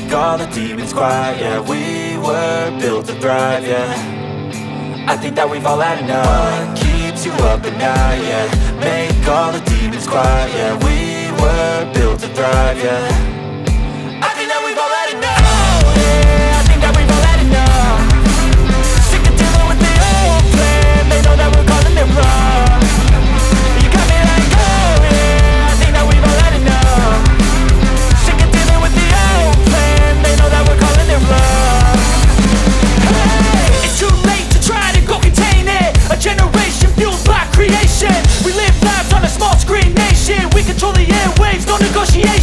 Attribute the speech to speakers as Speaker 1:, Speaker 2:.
Speaker 1: make all the demons quiet. Yeah, we were built to thrive, yeah. I think that we've all had enough. What keeps you up at night, yeah. Make all the demons quiet, yeah. We were built to thrive, yeah. I think that we've all had enough. Oh yeah, I think that we've all had enough. Sick of dealing with the old plan. They know that we're calling it wrong. You got me like, oh yeah, I think that we've all had enough. Sick of dealing with the old plan. They know that we're calling it wrong. Hey, it's too late to try to go contain it. A generation fueled by creation. We live lives on a small screen nation. We control the airwaves, no negotiation.